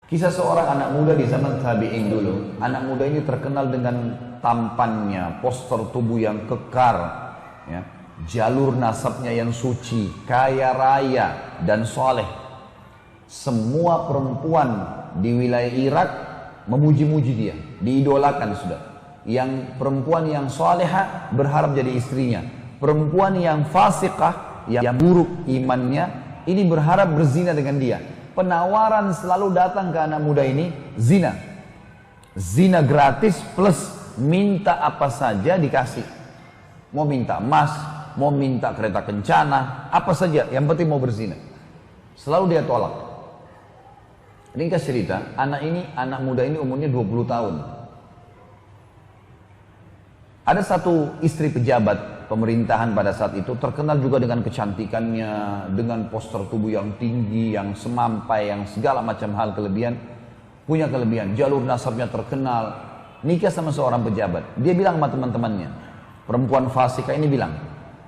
Kisah seorang anak muda di zaman tabi'in dulu. Anak muda ini terkenal dengan tampannya, postur tubuh yang kekar, ya, jalur nasabnya yang suci, kaya raya dan soleh. Semua perempuan di wilayah Irak memuji-muji dia, diidolakan sudah. Yang perempuan yang soleha berharap jadi istrinya. Perempuan yang fasikah, yang buruk imannya, ini berharap berzina dengan dia. Penawaran selalu datang ke anak muda ini, zina. Zina gratis plus minta apa saja dikasih. Mau minta emas, mau minta kereta kencana, apa saja, yang penting mau berzina. Selalu dia tolak. Ringkas cerita, anak muda ini umurnya 20 tahun. Ada satu istri pejabat pemerintahan pada saat itu, terkenal juga dengan kecantikannya, dengan postur tubuh yang tinggi, yang semampai, yang segala macam hal kelebihan. Punya kelebihan, jalur nasabnya terkenal. Nikah sama seorang pejabat. Dia bilang sama teman-temannya, perempuan fasika ini bilang,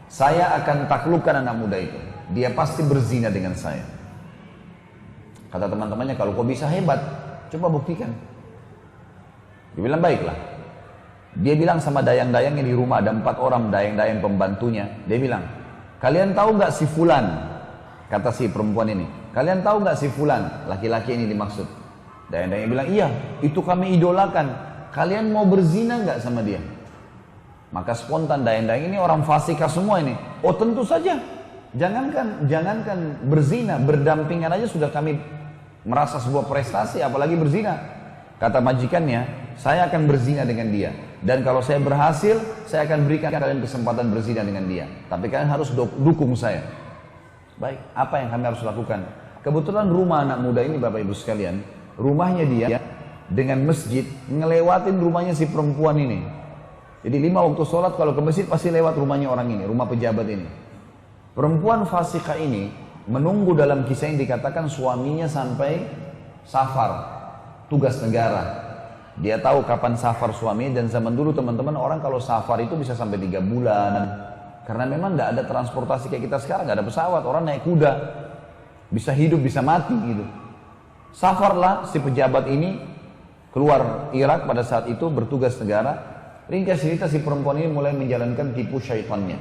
saya akan taklukkan anak muda itu. Dia pasti berzina dengan saya. Kata teman-temannya, kalau kau bisa hebat, coba buktikan. Dia bilang, baiklah. Dia bilang sama dayang-dayangnya di rumah, ada 4 orang dayang-dayang pembantunya. Dia bilang, kalian tahu nggak si fulan? Kata si perempuan ini, kalian tahu nggak si fulan? Laki-laki ini dimaksud. Dayang-dayangnya bilang, iya, itu kami idolakan. Kalian mau berzina nggak sama dia? Maka spontan dayang-dayang ini orang fasika semua ini. Oh tentu saja. Jangankan berzina, berdampingan aja sudah kami merasa sebuah prestasi, apalagi berzina. Kata majikannya, saya akan berzina dengan dia. Dan kalau saya berhasil, saya akan berikan kalian kesempatan berzina dengan dia. Tapi kalian harus dukung saya. Baik, apa yang kami harus lakukan? Kebetulan rumah anak muda ini Bapak Ibu sekalian, rumahnya dia dengan masjid, ngelewatin rumahnya si perempuan ini. Jadi 5 waktu sholat kalau ke masjid pasti lewat rumahnya orang ini, rumah pejabat ini. Perempuan fasikah ini menunggu dalam kisah yang dikatakan suaminya sampai safar, tugas negara. Dia tahu kapan safar suaminya, dan zaman dulu teman-teman orang kalau safar itu bisa sampai 3 bulan. Karena memang tidak ada transportasi kayak kita sekarang, nggak ada pesawat, orang naik kuda. Bisa hidup, bisa mati gitu. Safarlah si pejabat ini keluar Irak pada saat itu bertugas negara. Ringkas cerita si perempuan ini mulai menjalankan tipu syaitannya.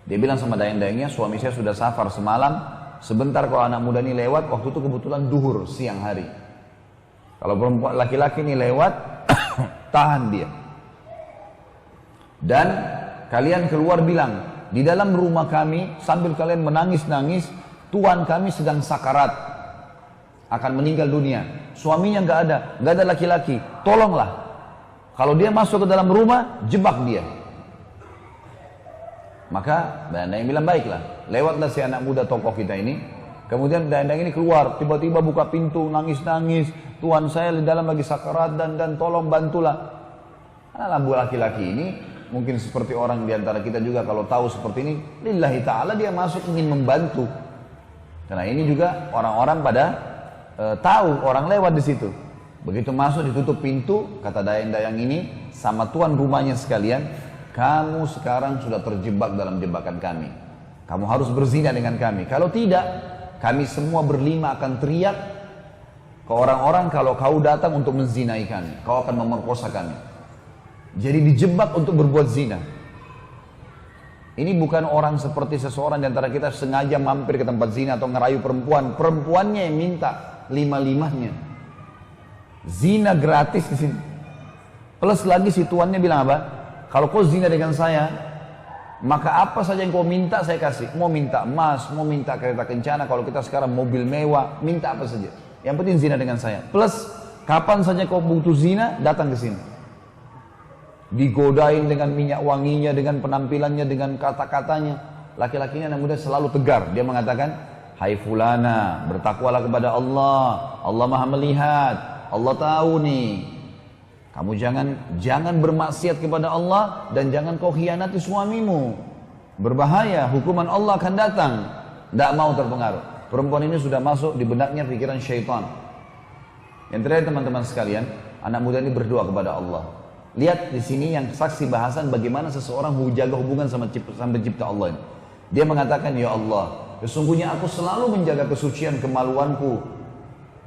Dia bilang sama dayang-dayangnya, suami saya sudah safar semalam, sebentar kalau anak muda ini lewat, waktu itu kebetulan duhur siang hari. Kalau perempuan laki-laki ini lewat, tahan dia. Dan kalian keluar bilang, di dalam rumah kami sambil kalian menangis-nangis, Tuhan kami sedang sakarat, akan meninggal dunia. Suaminya nggak ada laki-laki. Tolonglah. Kalau dia masuk ke dalam rumah, jebak dia. Maka dayang-dayang bilang, baiklah. Lewatlah si anak muda tokoh kita ini. Kemudian dayang-dayang ini keluar, tiba-tiba buka pintu, nangis-nangis. Tuhan saya di dalam lagi sakarat dan tolong bantulah. Karena lampu laki-laki ini mungkin seperti orang di antara kita juga kalau tahu seperti ini, lillahi ta'ala dia masuk ingin membantu. Karena ini juga orang-orang pada tahu orang lewat di situ. Begitu masuk ditutup pintu, kata dayang-dayang ini sama tuan rumahnya sekalian, kamu sekarang sudah terjebak dalam jebakan kami. Kamu harus berzina dengan kami. Kalau tidak, kami semua berlima akan teriak ke orang-orang kalau kau datang untuk menzinai kami, kau akan memerkosa kami. Jadi dijebak untuk berbuat zina. Ini bukan orang seperti seseorang di antara kita sengaja mampir ke tempat zina atau ngerayu perempuan. Perempuannya yang minta 5-5-nya. Zina gratis di sini. Plus lagi si tuannya bilang apa? Kalau kau zina dengan saya, maka apa saja yang kau minta saya kasih. Mau minta emas, mau minta kereta kencana, kalau kita sekarang mobil mewah, minta apa saja. Yang penting zina dengan saya. Plus, kapan saja kau butuh zina, datang ke sini. Digodain dengan minyak wanginya, dengan penampilannya, dengan kata-katanya. Laki-lakinya anak muda selalu tegar. Dia mengatakan, hai fulana, bertakwalah kepada Allah. Allah maha melihat. Allah tahu nih. Kamu jangan bermaksiat kepada Allah dan jangan kau khianati suamimu. Berbahaya, hukuman Allah akan datang. Tidak mau terpengaruh. Perempuan ini sudah masuk di benaknya pikiran syaitan. Yang terakhir teman-teman sekalian, anak muda ini berdoa kepada Allah. Lihat di sini yang saksi bahasan bagaimana seseorang menjaga hubungan sama pencipta Allah ini. Dia mengatakan, ya Allah, sesungguhnya aku selalu menjaga kesucian kemaluanku.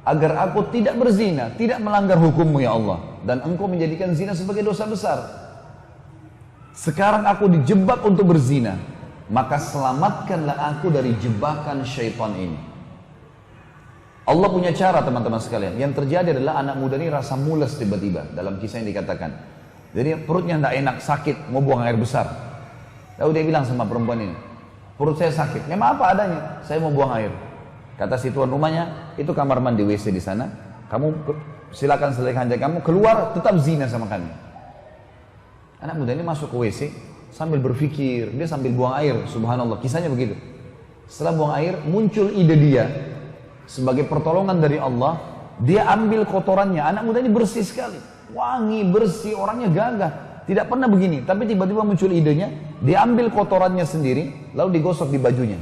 agar aku tidak berzina, tidak melanggar hukum-Mu ya Allah. Dan Engkau menjadikan zina sebagai dosa besar. Sekarang aku dijebak untuk berzina, maka selamatkanlah aku dari jebakan syaitan ini. Allah punya cara teman-teman sekalian. Yang terjadi adalah anak muda ini rasa mules tiba-tiba dalam kisah yang dikatakan. Jadi perutnya tidak enak, sakit, mau buang air besar. Lalu dia bilang sama perempuan ini, perut saya sakit, memang apa adanya, saya mau buang air. Kata si tuan rumahnya, itu kamar mandi WC di sana, kamu silakan selesaikan hajat kamu, keluar tetap zina sama kami. Anak muda ini masuk ke WC sambil berpikir, dia sambil buang air, subhanallah, kisahnya begitu. Setelah buang air, muncul ide dia, sebagai pertolongan dari Allah, dia ambil kotorannya, anak muda ini bersih sekali, wangi, bersih, orangnya gagah, tidak pernah begini, tapi tiba-tiba muncul idenya, dia ambil kotorannya sendiri, lalu digosok di bajunya.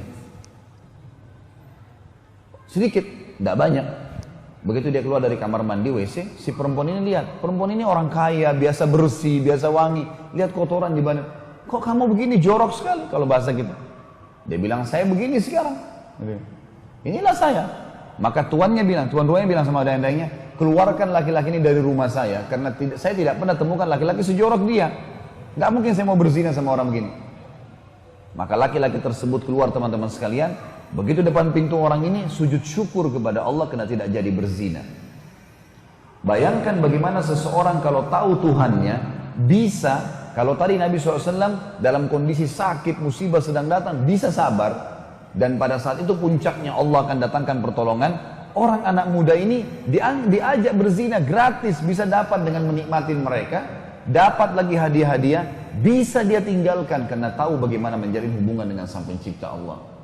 Sedikit, tidak banyak. Begitu dia keluar dari kamar mandi WC, si perempuan ini lihat, perempuan ini orang kaya, biasa bersih, biasa wangi, lihat kotoran di badan. Kok kamu begini, jorok sekali kalau bahasa kita. Dia bilang, saya begini sekarang. Inilah saya. Maka tuan rumahnya bilang sama dayang-dayangnya, keluarkan laki-laki ini dari rumah saya, karena saya tidak pernah temukan laki-laki sejorok dia. Gak mungkin saya mau berzina sama orang begini. Maka laki-laki tersebut keluar teman-teman sekalian. Begitu depan pintu orang ini, sujud syukur kepada Allah karena tidak jadi berzina. Bayangkan bagaimana seseorang kalau tahu Tuhannya, bisa, kalau tadi Nabi SAW dalam kondisi sakit, musibah sedang datang, bisa sabar. Dan pada saat itu puncaknya Allah akan datangkan pertolongan. Orang anak muda ini diajak berzina gratis, bisa dapat dengan menikmati mereka, dapat lagi hadiah-hadiah, bisa dia tinggalkan karena tahu bagaimana menjalin hubungan dengan Sang Pencipta Allah.